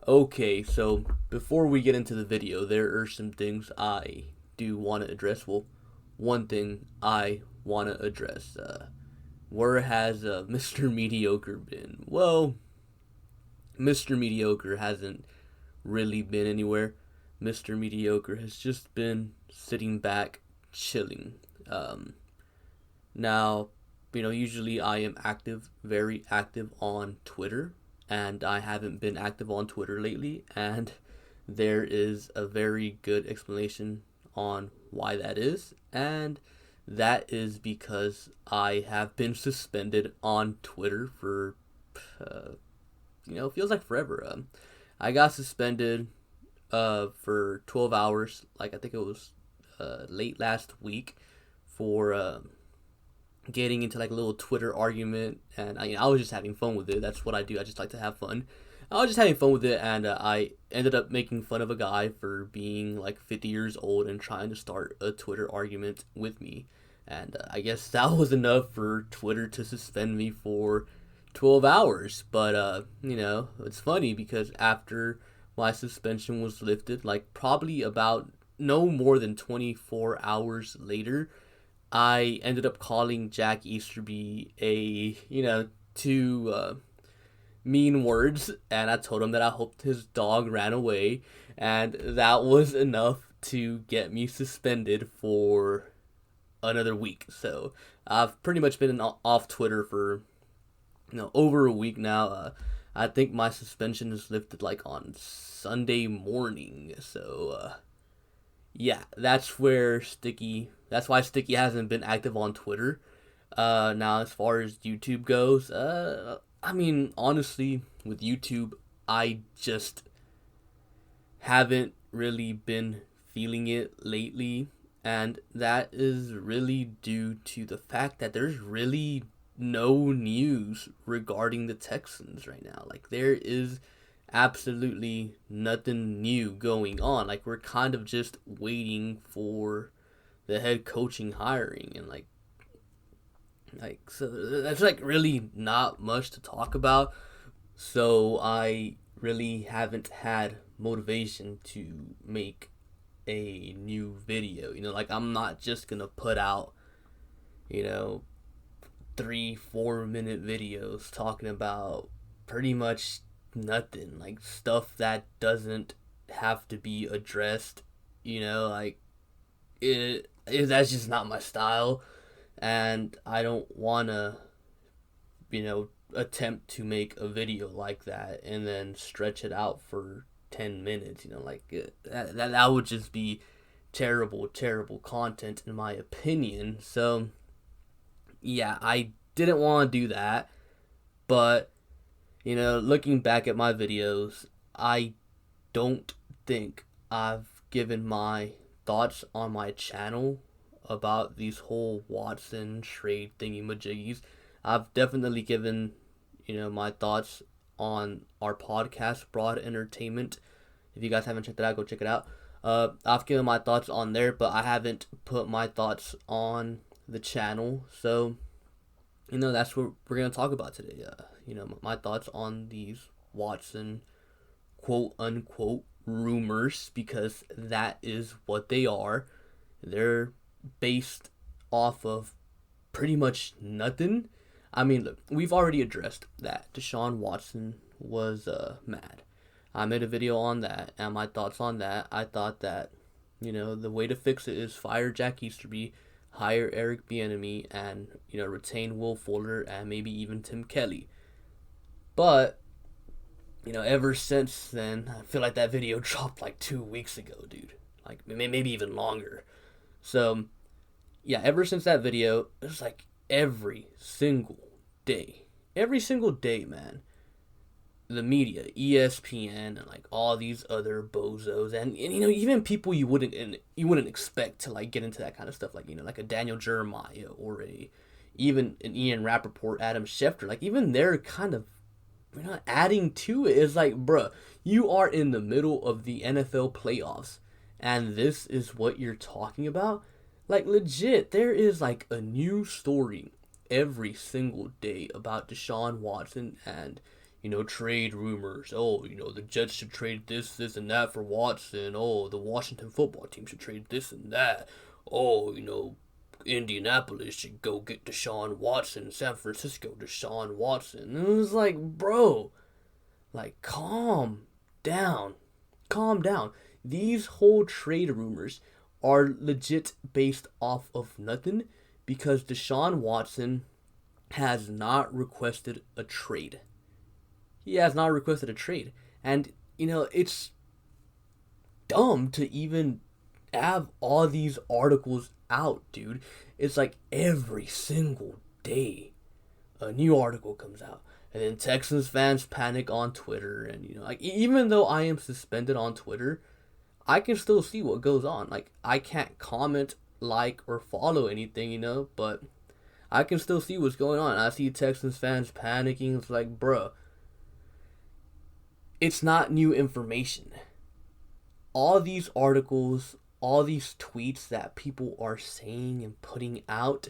Okay, so before we get into the video, there are some things I do want to address. Well, one thing I want to address. Where has Mr. Mediocre been? Well, Mr. Mediocre hasn't really been anywhere. Mr. Mediocre has just been sitting back, chilling. Um, Now, usually I am active, very active on Twitter, and I haven't been active on Twitter lately, and there is a very good explanation on why that is, and that is because I have been suspended on Twitter for, uh, feels like forever. I got suspended for 12 hours, like I think it was late last week, for getting into like a little Twitter argument, and I was just having fun with it. That's what I do. I just like to have fun. I was just having fun with it, and I ended up making fun of a guy for being like 50 years old and trying to start a Twitter argument with me. And I guess that was enough for Twitter to suspend me for 12 hours. But, it's funny because after my suspension was lifted, like probably about no more than 24 hours later, I ended up calling Jack Easterby two mean words, and I told him that I hoped his dog ran away, and that was enough to get me suspended for another week. So I've pretty much been off Twitter for over a week now. I think my suspension is lifted like on Sunday morning. So yeah, that's why Sticky hasn't been active on Twitter. Now as far as YouTube goes, I mean honestly, with YouTube, I just haven't really been feeling it lately, and that is really due to the fact that there's really no news regarding the Texans right now. Like there is absolutely nothing new going on. Like we're kind of just waiting for the head coaching hiring, and so that's like really not much to talk about. So I really haven't had motivation to make a new video. Like I'm not just gonna put out, you know, 3 4 minute videos talking about pretty much nothing, like stuff that doesn't have to be addressed. Like that's just not my style, and I don't want to attempt to make a video like that and then stretch it out for 10 minutes. Like that would just be terrible content in my opinion. So yeah, I didn't want to do that, but looking back at my videos, I don't think I've given my thoughts on my channel about these whole Watson trade thingy majiggies. I've definitely given, my thoughts on our podcast, Broad Entertainment. If you guys haven't checked it out, go check it out. I've given my thoughts on there, but I haven't put my thoughts on the channel. So, that's what we're going to talk about today. My thoughts on these Watson quote unquote rumors, because that is what they are. They're based off of pretty much nothing. I mean, look, we've already addressed that Deshaun Watson was mad. I made a video on that and my thoughts on that. I thought that, the way to fix it is fire Jack Easterby, hire Eric Bieniemy, and, retain Will Fuller and maybe even Tim Kelly. But, ever since then, I feel like that video dropped like 2 weeks ago, dude. Like, maybe even longer. So, yeah, ever since that video, it's like every single day, man, the media, ESPN, and like all these other bozos, and even people you wouldn't expect to like get into that kind of stuff, like like a Daniel Jeremiah or even an Ian Rappaport, Adam Schefter, like even they're kind of adding to it. It's like, bruh, you are in the middle of the NFL playoffs, and this is what you're talking about. Like legit, there is like a new story every single day about Deshaun Watson and trade rumors. Oh, the Jets should trade this, and that for Watson. Oh, the Washington football team should trade this and that. Oh, Indianapolis should go get Deshaun Watson. San Francisco, Deshaun Watson. And it was like, bro, like, calm down. Calm down. These whole trade rumors are legit based off of nothing because Deshaun Watson has not requested a trade. He has not requested a trade. And, it's dumb to even have all these articles out, dude. It's like every single day a new article comes out. And then Texans fans panic on Twitter. And, like, even though I am suspended on Twitter, I can still see what goes on. Like, I can't comment, like, or follow anything, but I can still see what's going on. I see Texans fans panicking. It's like, bruh, it's not new information. All these articles, all these tweets that people are saying and putting out,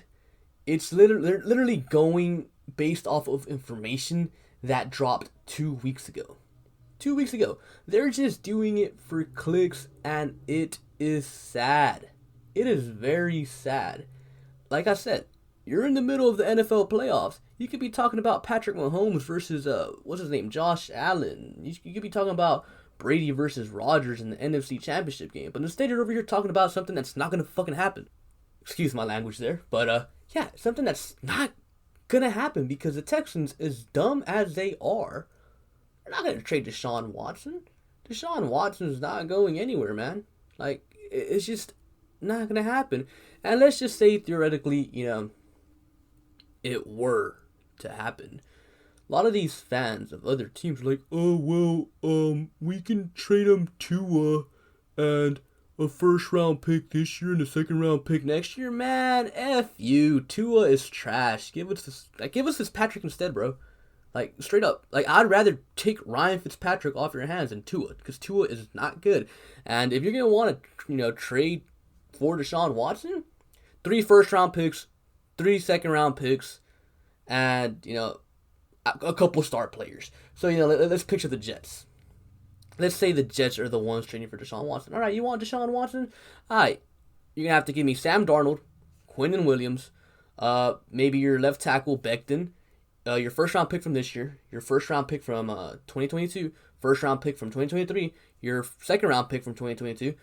it's literally going based off of information that dropped 2 weeks ago. 2 weeks ago. They're just doing it for clicks, and it is sad. It is very sad. Like I said, you're in the middle of the NFL playoffs. You could be talking about Patrick Mahomes versus, Josh Allen. You could be talking about Brady versus Rodgers in the NFC Championship game. But instead, you're over here talking about something that's not going to fucking happen. Excuse my language there. But, yeah, something that's not going to happen because the Texans, as dumb as they are, they're not going to trade Deshaun Watson. Deshaun Watson's not going anywhere, man. Like, it's just not going to happen. And let's just say, theoretically, it were to happen. A lot of these fans of other teams are like, oh, well, we can trade him Tua and a first-round pick this year and a second-round pick next year. Man, F you. Tua is trash. Give us this Patrick instead, bro. Like, straight up. Like, I'd rather take Ryan Fitzpatrick off your hands than Tua, because Tua is not good. And if you're going to want to, trade for Deshaun Watson, 3 first-round picks, 3 second-round picks, and, a couple star players. So, let's picture the Jets. Let's say the Jets are the ones trading for Deshaun Watson. All right, you want Deshaun Watson? All right, you're going to have to give me Sam Darnold, Quinnen Williams, maybe your left tackle, Becton, your first-round pick from this year, your first-round pick from 2022, first-round pick from 2023, your second-round pick from 2022,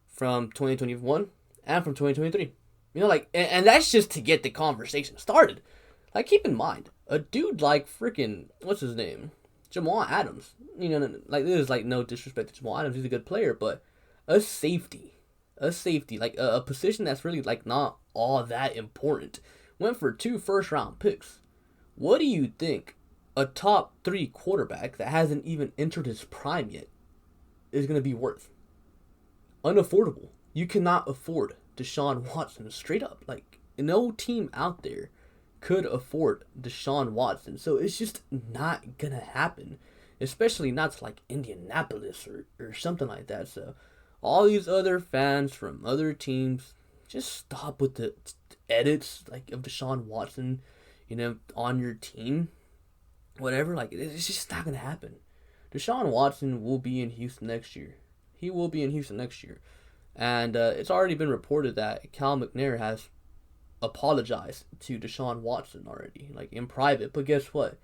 from 2021, and from 2023. And that's just to get the conversation started. Like, keep in mind, a dude like freaking, what's his name? Jamal Adams. Like, this is like no disrespect to Jamal Adams. He's a good player, but a safety, like a position that's really like not all that important, went for 2 first-round picks. What do you think a top 3 quarterback that hasn't even entered his prime yet is going to be worth? Unaffordable. You cannot afford Deshaun Watson, straight up. Like, no team out there could afford Deshaun Watson. So it's just not going to happen. Especially not to like Indianapolis or something like that. So all these other fans from other teams, just stop with the edits like of Deshaun Watson, on your team. Whatever. Like, it's just not going to happen. Deshaun Watson will be in Houston next year. He will be in Houston next year. And it's already been reported that Cal McNair has apologized to Deshaun Watson already, like in private. But guess what?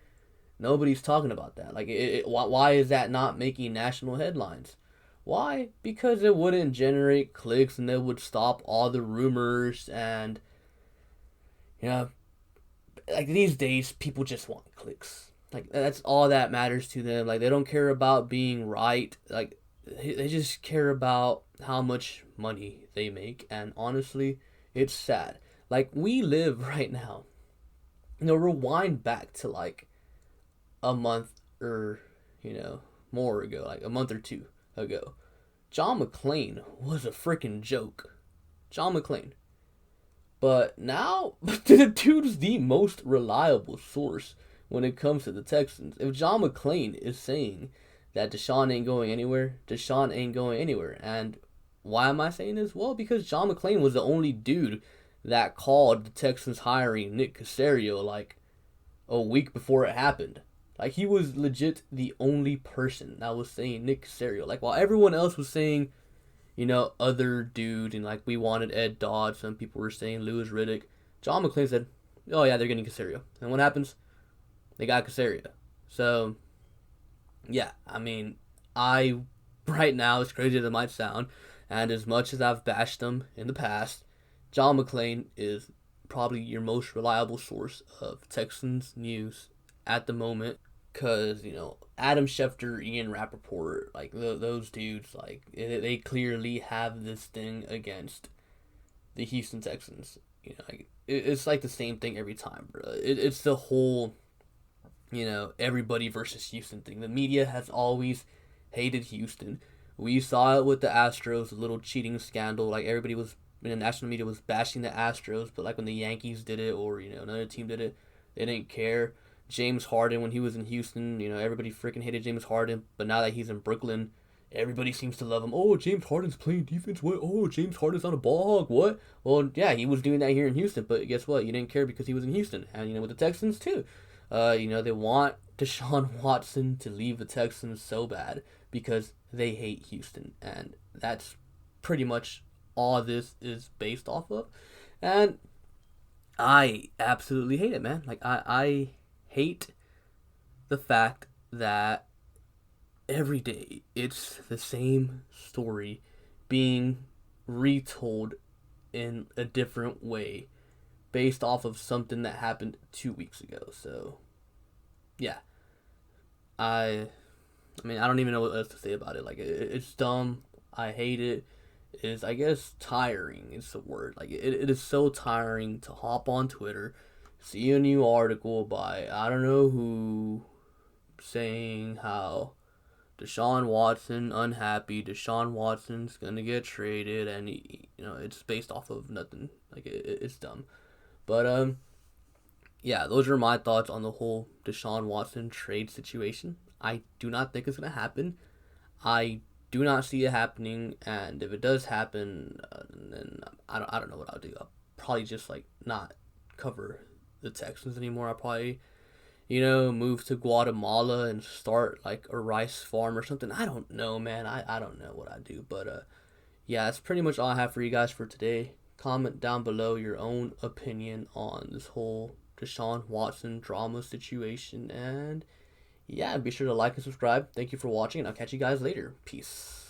Nobody's talking about that. Like, why is that not making national headlines? Why? Because it wouldn't generate clicks and it would stop all the rumors. And, like these days, people just want clicks. Like, that's all that matters to them. Like, they don't care about being right. Like, they just care about how much money they make. And honestly, it's sad. Like, we live right now. Rewind back to like a month or, more ago, like a month or 2 ago. John McClain was a freaking joke. John McClain. But now, the dude's the most reliable source when it comes to the Texans. If John McClain is saying that Deshaun ain't going anywhere, Deshaun ain't going anywhere. And why am I saying this? Well, because John McClain was the only dude that called the Texans hiring Nick Caserio like a week before it happened. Like, he was legit the only person that was saying Nick Casario. Like, while everyone else was saying, other dude, and like we wanted Ed Dodge, some people were saying Lewis Riddick. John McClain said, "Oh yeah, they're getting Casario," and what happens? They got Casario. So yeah, I mean, I right now, as crazy as it might sound, and as much as I've bashed them in the past, John McClain is probably your most reliable source of Texans news at the moment. Because, Adam Schefter, Ian Rappaport, like, those dudes, like, they clearly have this thing against the Houston Texans. Like, it's like the same thing every time, bro. It's the whole, everybody versus Houston thing. The media has always hated Houston. We saw it with the Astros, the little cheating scandal. Like, everybody was, the national media was bashing the Astros, but, like, when the Yankees did it or, another team did it, they didn't care. James Harden, when he was in Houston, everybody freaking hated James Harden, but now that he's in Brooklyn, everybody seems to love him. Oh, James Harden's playing defense. What? Oh, James Harden's not a ball hog. What? Well, yeah, he was doing that here in Houston, but guess what? You didn't care because he was in Houston, and with the Texans too. They want Deshaun Watson to leave the Texans so bad because they hate Houston, and that's pretty much all this is based off of. And I absolutely hate it, man. Like, I hate the fact that every day it's the same story being retold in a different way based off of something that happened 2 weeks ago. So yeah, I mean, I don't even know what else to say about it. Like, it's dumb. I hate it. Is, I guess, tiring is the word. Like, it is so tiring to hop on Twitter, see a new article by I don't know who saying how Deshaun Watson unhappy, Deshaun Watson's gonna get traded, and it's based off of nothing. Like, it's dumb. But yeah, those are my thoughts on the whole Deshaun Watson trade situation. I do not think it's gonna happen. I do not see it happening, and if it does happen, then I don't know what I'll do. I'll probably just like not cover the Texans anymore. I'll probably move to Guatemala and start like a rice farm or something. I don't know, man. I don't know what I do, but yeah, that's pretty much all I have for you guys for today. Comment down below your own opinion on this whole Deshaun Watson drama situation, and yeah, be sure to like and subscribe. Thank you for watching, and I'll catch you guys later. Peace.